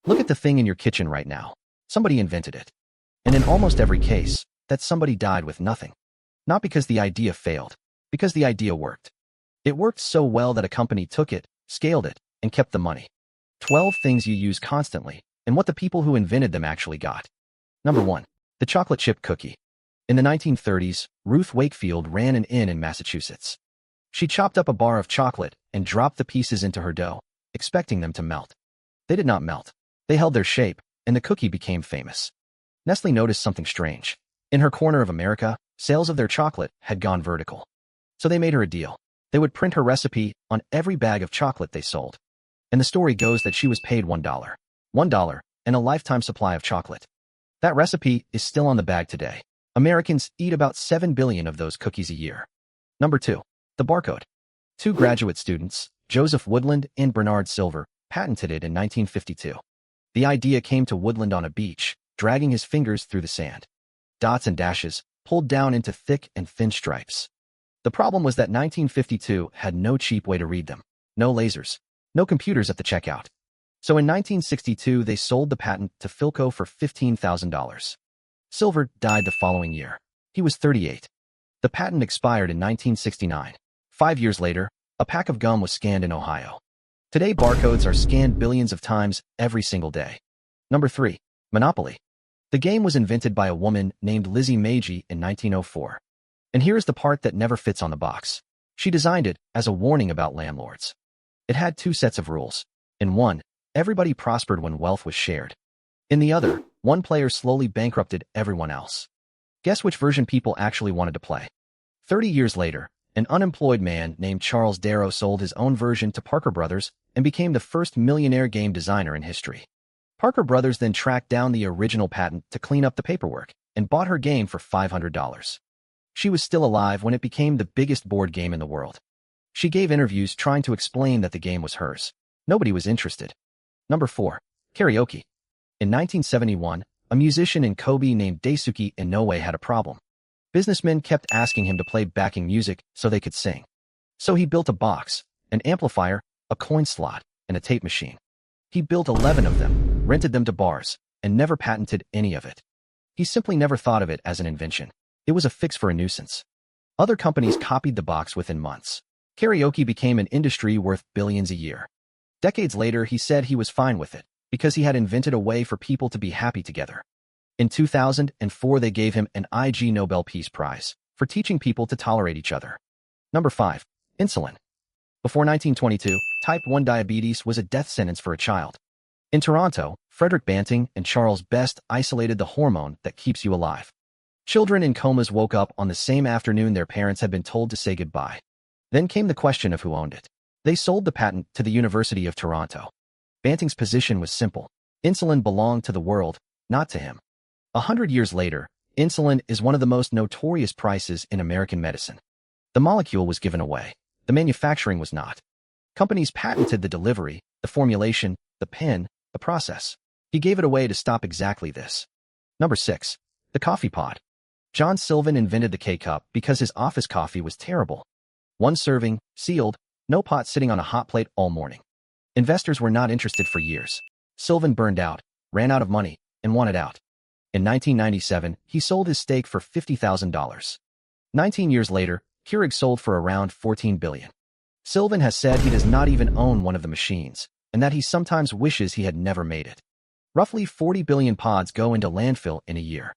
Look at the thing in your kitchen right now. Somebody invented it. And in almost every case, that somebody died with nothing. Not because the idea failed, because the idea worked. It worked so well that a company took it, scaled it, and kept the money. 12 things you use constantly, and what the people who invented them actually got. Number 1. The chocolate chip cookie. In the 1930s, Ruth Wakefield ran an inn in Massachusetts. She chopped up a bar of chocolate and dropped the pieces into her dough, expecting them to melt. They did not melt. They held their shape, and the cookie became famous. Nestle noticed something strange. In her corner of America, sales of their chocolate had gone vertical. So they made her a deal. They would print her recipe on every bag of chocolate they sold. And the story goes that she was paid $1. $1 and a lifetime supply of chocolate. That recipe is still on the bag today. Americans eat about 7 billion of those cookies a year. Number 2. The barcode. Two graduate students, Joseph Woodland and Bernard Silver, patented it in 1952. The idea came to Woodland on a beach, dragging his fingers through the sand. Dots and dashes, pulled down into thick and thin stripes. The problem was that 1952 had no cheap way to read them. No lasers. No computers at the checkout. So in 1962 they sold the patent to Philco for $15,000. Silver died the following year. He was 38. The patent expired in 1969. 5 years later, a pack of gum was scanned in Ohio. Today barcodes are scanned billions of times every single day. Number 3. Monopoly. The game was invented by a woman named Lizzie Magie in 1904. And here is the part that never fits on the box. She designed it as a warning about landlords. It had 2 sets of rules. In one, everybody prospered when wealth was shared. In the other, one player slowly bankrupted everyone else. Guess which version people actually wanted to play? 30 years later, an unemployed man named Charles Darrow sold his own version to Parker Brothers and became the first millionaire game designer in history. Parker Brothers then tracked down the original patent to clean up the paperwork and bought her game for $500. She was still alive when it became the biggest board game in the world. She gave interviews trying to explain that the game was hers. Nobody was interested. Number 4. Karaoke. In 1971, a musician in Kobe named Daisuke Inoue had a problem. Businessmen kept asking him to play backing music so they could sing. So he built a box, an amplifier, a coin slot, and a tape machine. He built 11 of them, rented them to bars, and never patented any of it. He simply never thought of it as an invention. It was a fix for a nuisance. Other companies copied the box within months. Karaoke became an industry worth billions a year. Decades later, he said he was fine with it, because he had invented a way for people to be happy together. In 2004, they gave him an Ig Nobel Peace Prize for teaching people to tolerate each other. Number 5. Insulin. Before 1922, type 1 diabetes was a death sentence for a child. In Toronto, Frederick Banting and Charles Best isolated the hormone that keeps you alive. Children in comas woke up on the same afternoon their parents had been told to say goodbye. Then came the question of who owned it. They sold the patent to the University of Toronto. Banting's position was simple. Insulin belonged to the world, not to him. 100 years later, insulin is one of the most notorious prices in American medicine. The molecule was given away. The manufacturing was not. Companies patented the delivery, the formulation, the pen, the process. He gave it away to stop exactly this. Number 6. The coffee pod. John Sylvan invented the K-Cup because his office coffee was terrible. One serving, sealed, no pot sitting on a hot plate all morning. Investors were not interested for years. Sylvan burned out, ran out of money, and wanted out. In 1997, he sold his stake for $50,000. 19 years later, Keurig sold for around $14 billion. Sylvan has said he does not even own one of the machines, and that he sometimes wishes he had never made it. Roughly 40 billion pods go into landfill in a year.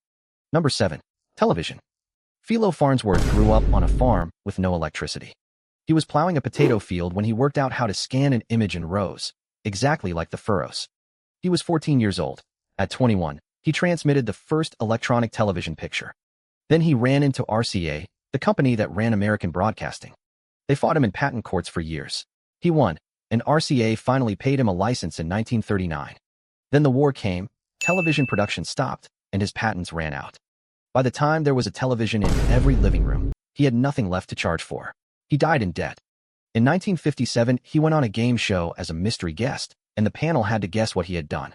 Number 7. Television. Philo Farnsworth grew up on a farm with no electricity. He was plowing a potato field when he worked out how to scan an image in rows, exactly like the furrows. He was 14 years old. At 21, he transmitted the first electronic television picture. Then he ran into RCA, the company that ran American broadcasting. They fought him in patent courts for years. He won, and RCA finally paid him a license in 1939. Then the war came, television production stopped, and his patents ran out. By the time there was a television in every living room, he had nothing left to charge for. He died in debt. In 1957, he went on a game show as a mystery guest, and the panel had to guess what he had done.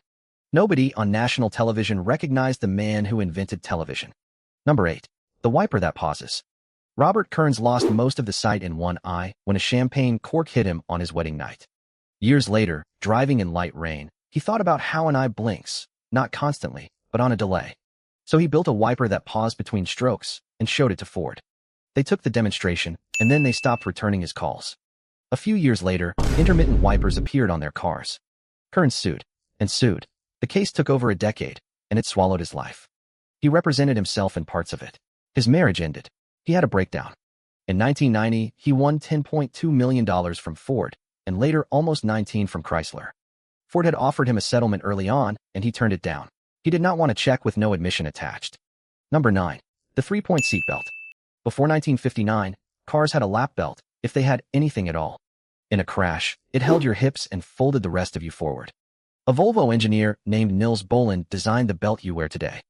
Nobody on national television recognized the man who invented television. Number 8. The wiper that pauses. Robert Kearns lost most of the sight in one eye when a champagne cork hit him on his wedding night. Years later, driving in light rain, He thought about how an eye blinks, not constantly, but on a delay. So he built a wiper that paused between strokes and showed it to Ford. They took the demonstration, and then they stopped returning his calls. A few years later, intermittent wipers appeared on their cars. Kearns sued and sued. The case took over a decade, and it swallowed his life. He represented himself in parts of it. His marriage ended. He had a breakdown. In 1990, he won $10.2 million from Ford, and later almost $19 from Chrysler. Ford had offered him a settlement early on, and he turned it down. He did not want a check with no admission attached. Number 9. The 3-point seatbelt. Before 1959, cars had a lap belt, if they had anything at all. In a crash, it held your hips and folded the rest of you forward. A Volvo engineer named Nils Boland designed the belt you wear today.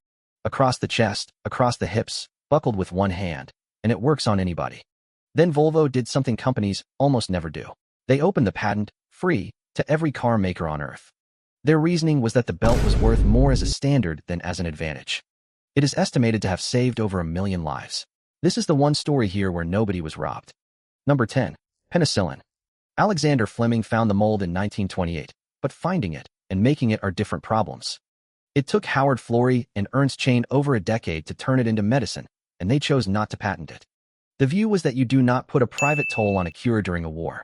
Across the chest, across the hips, buckled with one hand, and it works on anybody. Then Volvo did something companies almost never do. They opened the patent, free, to every car maker on Earth. Their reasoning was that the belt was worth more as a standard than as an advantage. It is estimated to have saved over 1 million lives. This is the one story here where nobody was robbed. Number 10. Penicillin. Alexander Fleming found the mold in 1928, but finding it and making it are different problems. It took Howard Florey and Ernst Chain over a decade to turn it into medicine, and they chose not to patent it. The view was that you do not put a private toll on a cure during a war.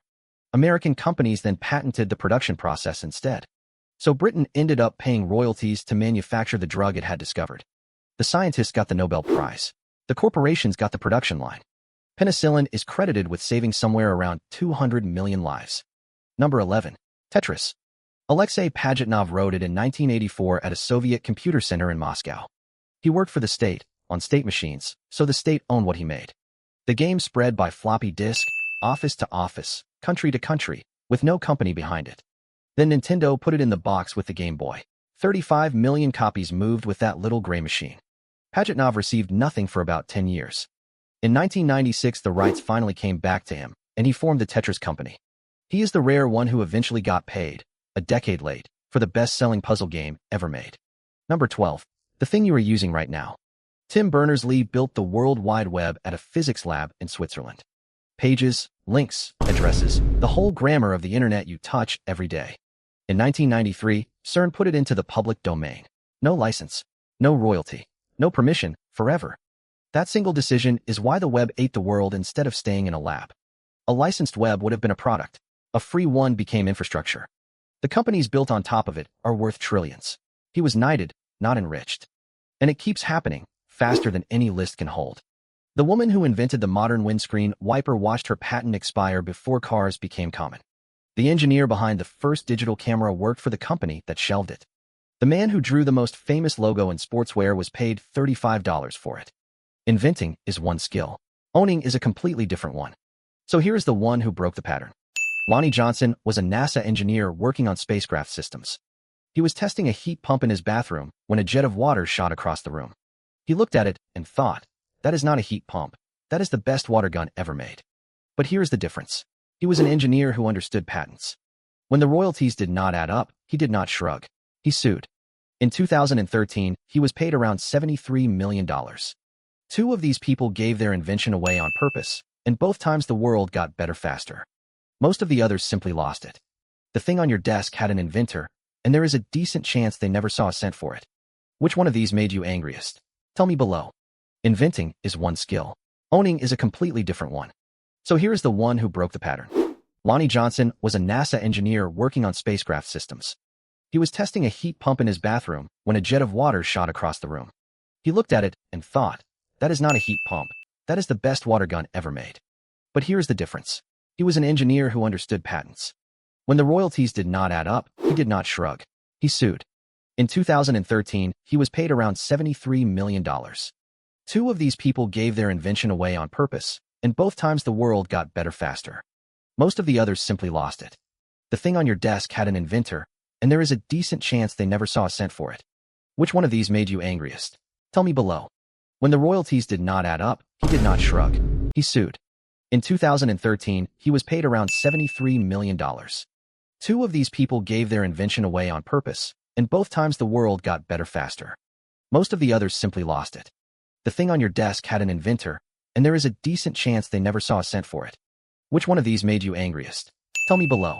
American companies then patented the production process instead. So Britain ended up paying royalties to manufacture the drug it had discovered. The scientists got the Nobel Prize. The corporations got the production line. Penicillin is credited with saving somewhere around 200 million lives. Number 11. Tetris. Alexei Pajitnov wrote it in 1984 at a Soviet computer center in Moscow. He worked for the state, on state machines, so the state owned what he made. The game spread by floppy disk, office to office, country to country, with no company behind it. Then Nintendo put it in the box with the Game Boy. 35 million copies moved with that little gray machine. Pajitnov received nothing for about 10 years. In 1996, the rights finally came back to him, and he formed the Tetris company. He is the rare one who eventually got paid, a decade late, for the best-selling puzzle game ever made. Number 12. The thing you are using right now. Tim Berners-Lee built the World Wide Web at a physics lab in Switzerland. Pages, links, addresses, the whole grammar of the internet you touch every day. In 1993, CERN put it into the public domain. No license, no royalty, no permission, forever. That single decision is why the web ate the world instead of staying in a lab. A licensed web would have been a product. A free one became infrastructure. The companies built on top of it are worth trillions. He was knighted, not enriched. And it keeps happening, faster than any list can hold. The woman who invented the modern windscreen wiper watched her patent expire before cars became common. The engineer behind the first digital camera worked for the company that shelved it. The man who drew the most famous logo in sportswear was paid $35 for it. Inventing is one skill. Owning is a completely different one. So here is the one who broke the pattern. Lonnie Johnson was a NASA engineer working on spacecraft systems. He was testing a heat pump in his bathroom when a jet of water shot across the room. He looked at it and thought, that is not a heat pump. That is the best water gun ever made. But here's the difference. He was an engineer who understood patents. When the royalties did not add up, he did not shrug. He sued. In 2013, he was paid around $73 million. 2 of these people gave their invention away on purpose, and both times the world got better faster. Most of the others simply lost it. The thing on your desk had an inventor, and there is a decent chance they never saw a cent for it. Which one of these made you angriest? Tell me below. Inventing is one skill. Owning is a completely different one. So here is the one who broke the pattern. Lonnie Johnson was a NASA engineer working on spacecraft systems. He was testing a heat pump in his bathroom when a jet of water shot across the room. He looked at it and thought, that is not a heat pump. That is the best water gun ever made. But here's the difference. He was an engineer who understood patents. When the royalties did not add up, he did not shrug. He sued. In 2013, he was paid around $73 million. 2 of these people gave their invention away on purpose, and both times the world got better faster. Most of the others simply lost it. The thing on your desk had an inventor, and there is a decent chance they never saw a cent for it. Which one of these made you angriest? Tell me below. When the royalties did not add up, he did not shrug. He sued. In 2013, he was paid around $73 million. 2 of these people gave their invention away on purpose, and both times the world got better faster. Most of the others simply lost it. The thing on your desk had an inventor, and there is a decent chance they never saw a cent for it. Which one of these made you angriest? Tell me below.